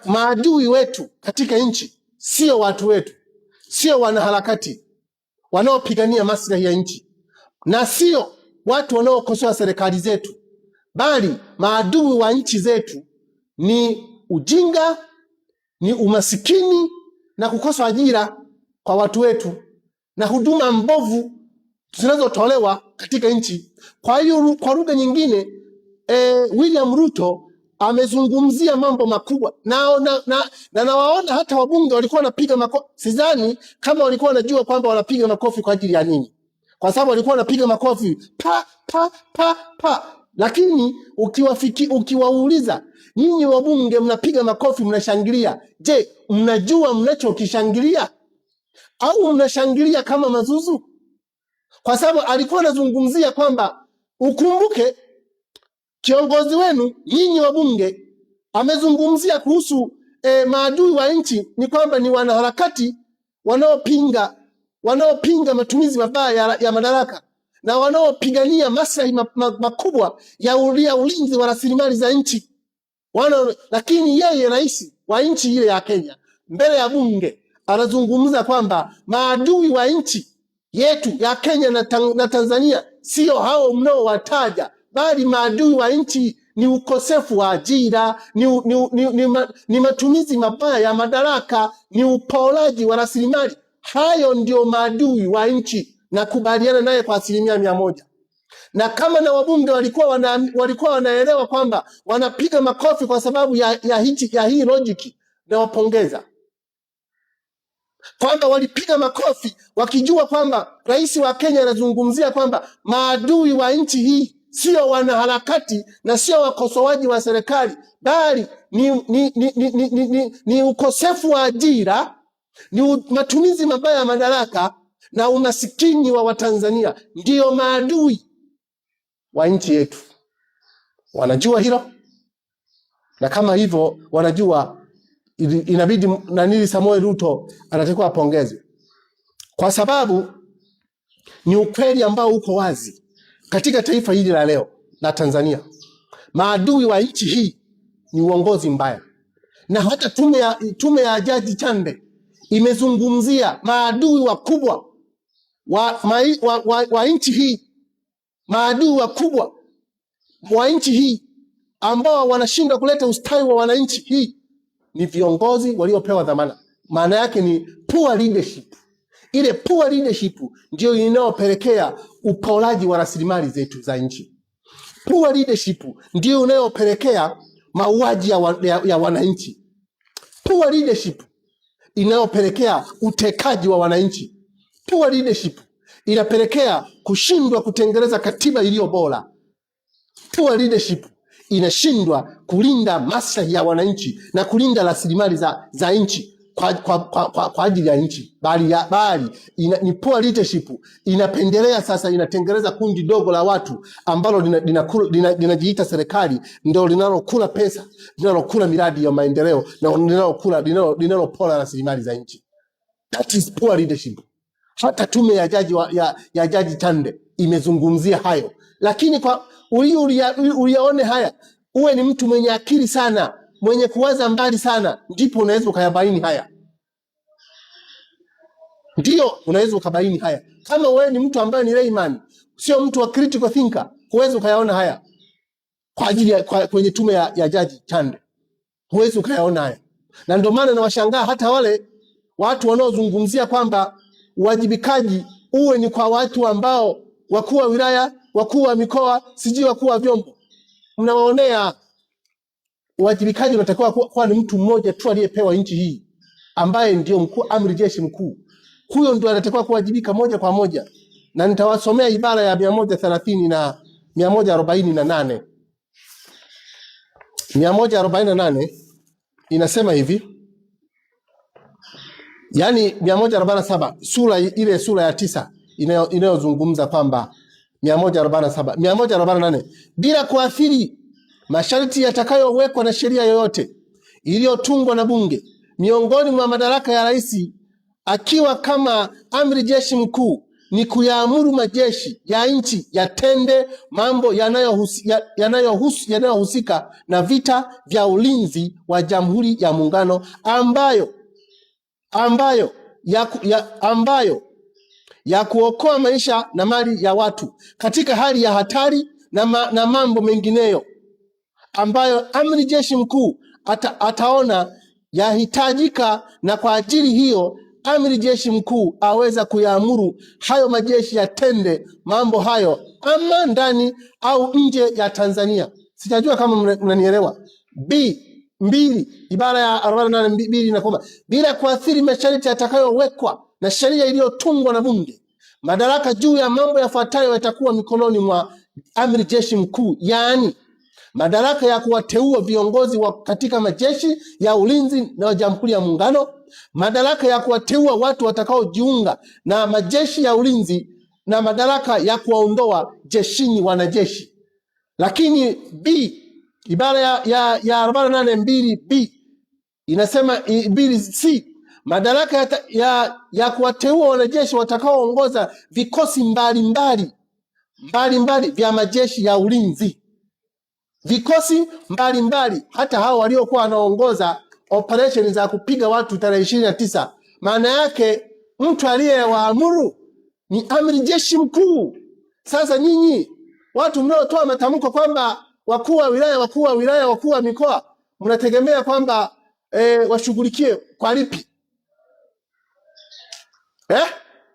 maadui wetu katika nchi sio watu wetu, sio wanaharakati wanaopigania maslahi ya nchi, na sio watu wanaokosoa serikali zetu, bali maadui wa nchi zetu ni ujinga, ni umasikini na kukosa ajira kwa watu wetu na huduma mbovu zinazotolewa katika nchi. Kwa hiyo kwa lugha nyingine, William Ruto amezungumzia mambo makubwa na nawaona hata wabunge walikuwa wanapiga makofi. Sidhani kama walikuwa wanajua kwamba wanapiga makofi kwa ajili ya nini, kwa sababu walikuwa wanapiga makofi pa pa pa pa. Lakini ukiwauliza, nyinyi wabunge mnapiga makofi, mnashangilia, je, mnajua mnachokishangilia au mnashangilia kama mazuzu? Kwa sababu alikuwa anazungumzia kwamba, ukumbuke kiongozi wenu nyinyi wabunge amezungumzia kuhusu maadui wa nchi ni kwamba ni wanaharakati wanaopinga matumizi mabaya ya madaraka na wanaopigania maslahi makubwa ya ulinzi wa rasilimali za nchi. Lakini yeye rais wa nchi ile ya Kenya mbele ya bunge anazungumza kwamba maadui wa nchi yetu ya Kenya na Tanzania sio hao mnaowataja, bali maadui wa nchi ni ukosefu wa ajira, ni matumizi mabaya ya madaraka, ni uporaji wa rasilimali. Hayo ndio maadui wa nchi, na kubaliana naye kwa 100%. Na kama na wabunge walikuwa wanaelewa kwamba wanapiga makofi kwa sababu ya hii logic, na wapongeza kwamba walipiga makofi wakijua kwamba rais wa Kenya anazungumzia kwamba maadui wa nchi hii sio wanaharakati na sio wakosoaji wa serikali, bali ni ukosefu wa ajira, ni matumizi mabaya ya madaraka na umasikini wa Watanzania, ndio maadui wa nchi yetu. Wanajua hilo, na kama hivyo wanajua, inabidi Nanili Samoei Ruto anatakiwa apongezwe, kwa sababu ni ukweli ambao uko wazi katika taifa hili la leo la Tanzania. Maadui wa nchi hii ni uongozi mbaya, na hata tume ya Jaji Chande imezungumzia maadui wakubwa wa nchi hii. Maadui wakubwa wa nchi hii ambao wanashindwa kuleta ustawi wa wananchi hii ni viongozi waliopewa dhamana. Maana yake ni poor leadership. Ile poor leadership ndio inayopelekea uporaji wa rasilimali zetu za nchi. Poor leadership ndio inayopelekea mauaji ya wananchi. Poor leadership inayopelekea utekaji wa wananchi. Poor leadership inapelekea kushindwa kutengeneza katiba iliyo bora. Poor leadership inashindwa kulinda maslahi ya wananchi na kulinda rasilimali za nchi kwa ajili ya nchi, bali ni poor leadership inapendelea sasa, inatengeneza kundi dogo la watu ambalo linajiita serikali, ndio linalokula pesa, linalokula miradi ya maendeleo na linalopora rasilimali za nchi. That is poor leadership. Hata tume ya Jaji Chande imezungumzia hayo. Lakini kwa uliyaone haya, uwe ni mtu mwenye akili sana, mwenye kuwaza mbali sana, ndipo unaweza ukayabaini haya. Ndio unaweza ukabaini haya. Kama wewe ni mtu ambaye ni layman, sio mtu wa critical thinker, huwezi ukayaona haya. Kwa ajili kwenye tume ya Jaji Chande huwezi ukayaona haya. Na ndio maana nawashangaa hata wale watu wanaozungumzia kwamba uwajibikaji uwe ni kwa watu ambao, wakuu wa wilaya, wakuu wa mikoa, sijui wakuu wa vyombo. Mnawaonea. Uwajibikaji unatakiwa kuwa ni mtu mmoja tu aliyepewa nchi hii, ambaye ndio mkuu, amiri jeshi mkuu. Huyo ndio anatakiwa kuwajibika moja kwa moja. Na nitawasomea ibara ya 130 na 148. 148 inasema hivi, yani 147 sura ya 9 inayozungumza kwamba 148, bila kuathiri masharti yatakayowekwa na sheria yoyote iliyotungwa na bunge, miongoni mwa madaraka ya rais akiwa kama amiri jeshi mkuu ni kuyaamuru majeshi ya nchi yatende mambo yanayohusika na vita vya ulinzi wa Jamhuri ya Muungano ambayo ya kuokoa maisha na mali ya watu katika hali ya hatari na mambo mengineyo ambayo amiri jeshi mkuu ataona yahitajika, na kwa ajili hiyo amiri jeshi mkuu aweza kuyaamuru hayo majeshi yatende mambo hayo ama ndani au nje ya Tanzania. Sijajua kama mnanielewa. B2 ibara ya 48(2) inasema bila kuathiri masharti yatakayowekwa na sheria iliyotungwa na Bunge, madaraka juu ya mambo yafuatayo yatakuwa mikononi mwa amiri jeshi mkuu, yaani madaraka ya kuwateua viongozi katika majeshi ya ulinzi na Jamhuri ya Muungano, madaraka ya kuwateua watu watakaojiunga na majeshi ya ulinzi, na madaraka ya kuwaondoa jeshini wanajeshi. Lakini B ibara ya 48(2)(b) inasema 2C, madaraka ya kuwateua wanajeshi watakaoongoza vikosi mbalimbali vya majeshi ya ulinzi. Vikosi mbalimbali, hata hao waliokuwa wanaongoza operation za kupiga watu tarehe 29, maana yake mtu aliyewaamuru ni amiri jeshi mkuu. Sasa nyinyi watu mnaotoa matamko kwamba wakuu wa wilaya, wakuu wa mikoa, mnategemea kwamba washughulikie kwa lipi?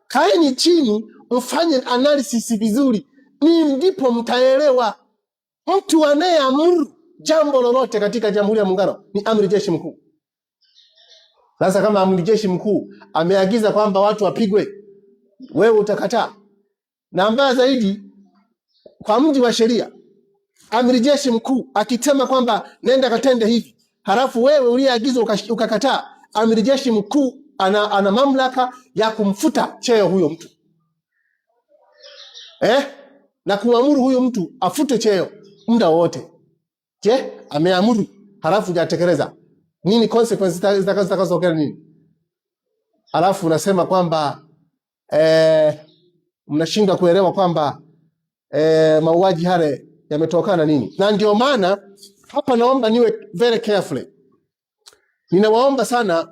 Kaeni chini mfanye analysis vizuri, ni ndipo mtaelewa. Mtu anayeamuru jambo lolote katika Jamhuri ya Muungano ni amiri jeshi mkuu. Sasa kama amiri jeshi mkuu ameagiza kwamba watu wapigwe, wewe utakataa? Na mbaya zaidi, kwa mujibu wa sheria, amiri jeshi mkuu akisema kwamba nenda katende hivi, halafu wewe uliyeagiza ukakataa, amiri jeshi mkuu ana mamlaka ya kumfuta cheo huyo mtu, na kuamuru huyo mtu afute cheo muda wote. Je, ameamuru halafu hajatekeleza, nini consequences zitakazotokea nini? Halafu unasema kwamba mnashindwa kuelewa kwamba mauaji hale yametokana nini. Na ndio maana hapa naomba niwe very careful. Ninawaomba sana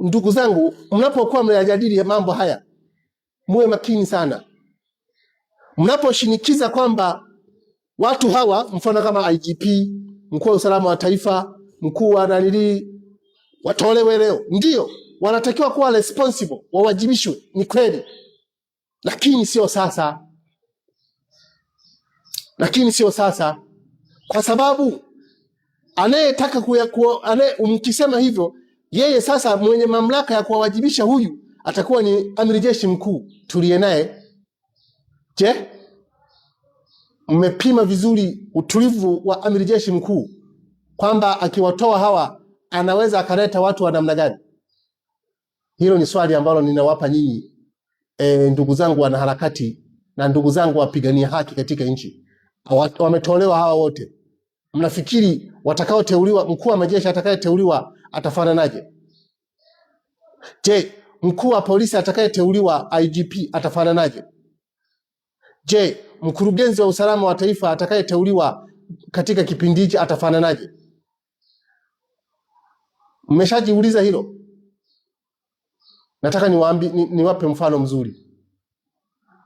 ndugu zangu, mnapokuwa mnayajadili mambo haya, muwe makini sana. Mnaposhinikiza kwamba watu hawa, mfano kama IGP, mkuu wa usalama wa taifa, mkuu wa nanili, watolewe leo, ndio wanatakiwa kuwa responsible, wawajibishwe, ni kweli, lakini sio sasa. Kwa sababu anayetaka mkisema hivyo, yeye sasa mwenye mamlaka ya kuwajibisha huyu atakuwa ni amiri jeshi mkuu tuliye naye. Je, mmepima vizuri utulivu wa amiri jeshi mkuu kwamba akiwatoa hawa anaweza akaleta watu wa namna gani? Hilo ni swali ambalo ninawapa nyinyi ndugu zangu wanaharakati na ndugu zangu wapigania haki katika nchi. Wametolewa hawa wote, mnafikiri watakaoteuliwa, mkuu wa majeshi atakayeteuliwa atafananaje? Je, mkuu wa polisi atakayeteuliwa IGP atafananaje? Je, mkurugenzi wa usalama wa taifa atakayeteuliwa katika kipindi hiki atafananaje? Mmeshajiuliza hilo? Nataka niwape mfano mzuri.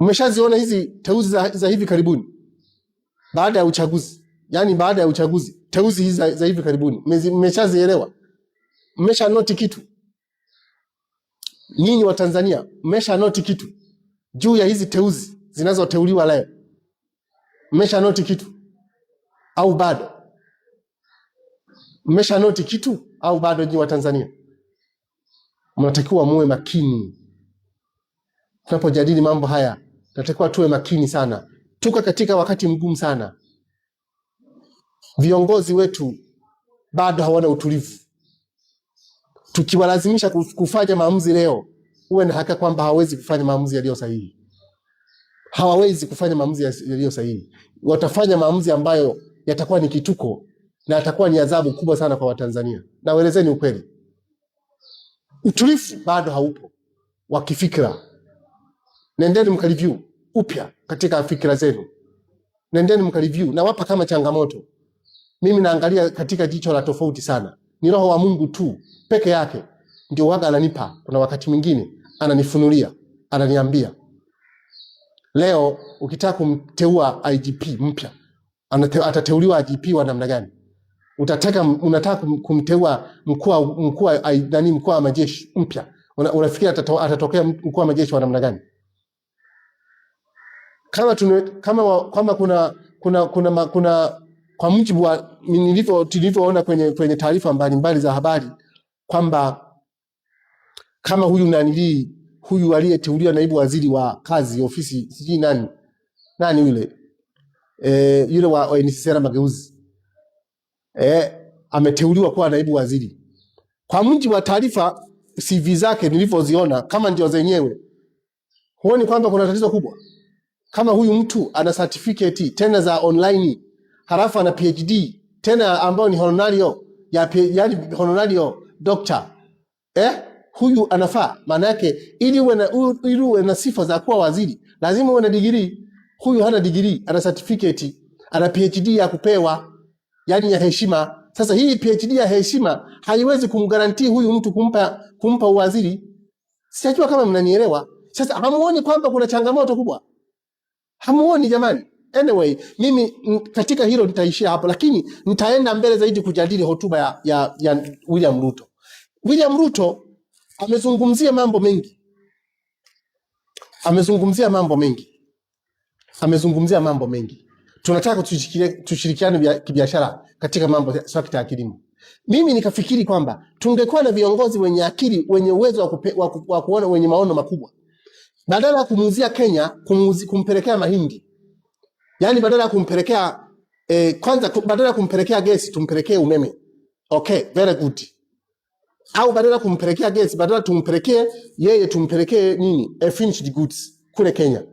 Mmeshaziona hizi teuzi za hivi karibuni baada ya uchaguzi, yani baada ya uchaguzi, teuzi hizi za hivi karibuni, mmeshazielewa? Mmesha noti kitu? Nyinyi wa Tanzania mmesha noti kitu juu ya hizi teuzi zinazoteuliwa leo? Mmesha noti kitu au bado? Mmesha noti kitu au bado? Nyinyi wa Tanzania mnatakiwa muwe makini tunapojadili mambo haya. Tunatakiwa tuwe makini sana. Tuko katika wakati mgumu sana. Viongozi wetu bado hawana utulivu. Tukiwalazimisha kufanya maamuzi leo, uwe na hakika kwamba hawawezi kufanya maamuzi yaliyo sahihi. Hawawezi kufanya maamuzi yaliyo sahihi. Watafanya maamuzi ambayo yatakuwa ni kituko na yatakuwa ni adhabu kubwa sana kwa Watanzania. Na waelezeni ukweli, utulivu bado haupo wa kifikra. Nendeni mkareview upya katika fikra zenu. Nendeni mkareview, na wapa kama changamoto. Mimi naangalia katika jicho la tofauti sana. Ni Roho wa Mungu tu peke yake ndio waga ananipa. Kuna wakati mwingine ananifunulia, ananiambia leo ukitaka kumteua IGP mpya, atateuliwa IGP wa namna gani? Unataka kumteua mkuu wa majeshi mpya, unafikiri atatokea mkuu wa majeshi wa namna gani? Kama kuna kwa mujibu wa tulivyoona kwenye taarifa mbalimbali za habari kwamba kama huyu aliyeteuliwa naibu waziri wa kazi ofisi sijui nani yule wa NCCR Mageuzi ameteuliwa kuwa naibu waziri. Kwa mujibu wa taarifa CV zake nilivyoziona, kama ndio zenyewe, huoni kwamba kuna tatizo kubwa? Kama huyu mtu ana certificate tena za online, halafu ana PhD tena ambao ni honorario yani honorario doctor, huyu anafaa. Maana yake ili uwe na sifa za kuwa waziri lazima uwe na degree. Huyu hana degree, ana certificate, ana PhD ya kupewa, yani ya heshima. Sasa hii PhD ya heshima haiwezi kumgarantii huyu mtu kumpa uwaziri. Sijajua kama mnanielewa. Sasa hamuoni kwamba kuna changamoto kubwa? Hamuoni jamani? Anyway, mimi katika hilo nitaishia hapo, lakini nitaenda mbele zaidi kujadili hotuba ya William Ruto. William Ruto amezungumzia mambo mengi. Tunataka tushirikiane kibiashara katika mambo ya sekta ya kilimo. Mimi nikafikiri kwamba tungekuwa na viongozi wenye akili, wenye uwezo wa kuona, wenye maono makubwa. Badala ya kumuuzia Kenya, kumpelekea mahindi. Yani badala ya kumpelekea badala ya kumpelekea gesi tumpelekee umeme. Okay, very good. Au badala ya kumpelekea gesi, badala tumpelekee yeye, tumpelekee finished goods kule Kenya.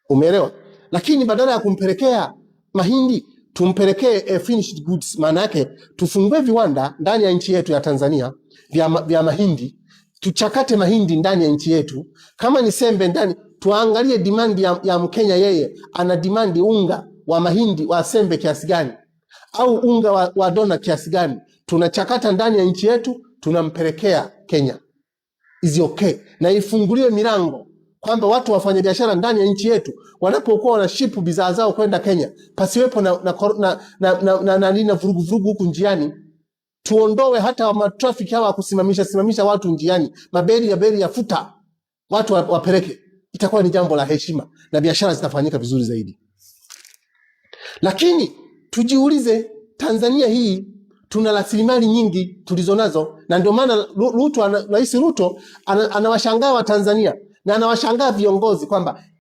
Umeelewa? Lakini badala ya kumpelekea mahindi tumpelekee finished goods. Maana yake tufungue viwanda ndani ya nchi yetu ya Tanzania vya mahindi, tuchakate mahindi ndani ya nchi yetu. Kama ni sembe ndani, tuangalie demand ya Mkenya, yeye ana demand unga wa mahindi wa sembe kiasi gani, au unga wa dona kiasi gani, tunachakata ndani ya nchi yetu, tunampelekea Kenya. Is okay. Na ifunguliwe milango kwamba watu wafanye biashara ndani ya nchi yetu, wanapokuwa wana ship bidhaa zao kwenda Kenya, pasiwepo na vurugu huku njiani. Tuondoe hata matrafiki hawa kusimamisha watu njiani, mabeli ya futa, watu wapeleke. Itakuwa ni jambo la heshima na biashara zitafanyika vizuri zaidi. Lakini tujiulize, Tanzania hii tuna rasilimali nyingi tulizonazo, na ndio maana Rais Ruto anawashangaa wa Tanzania na anawashangaa viongozi kwamba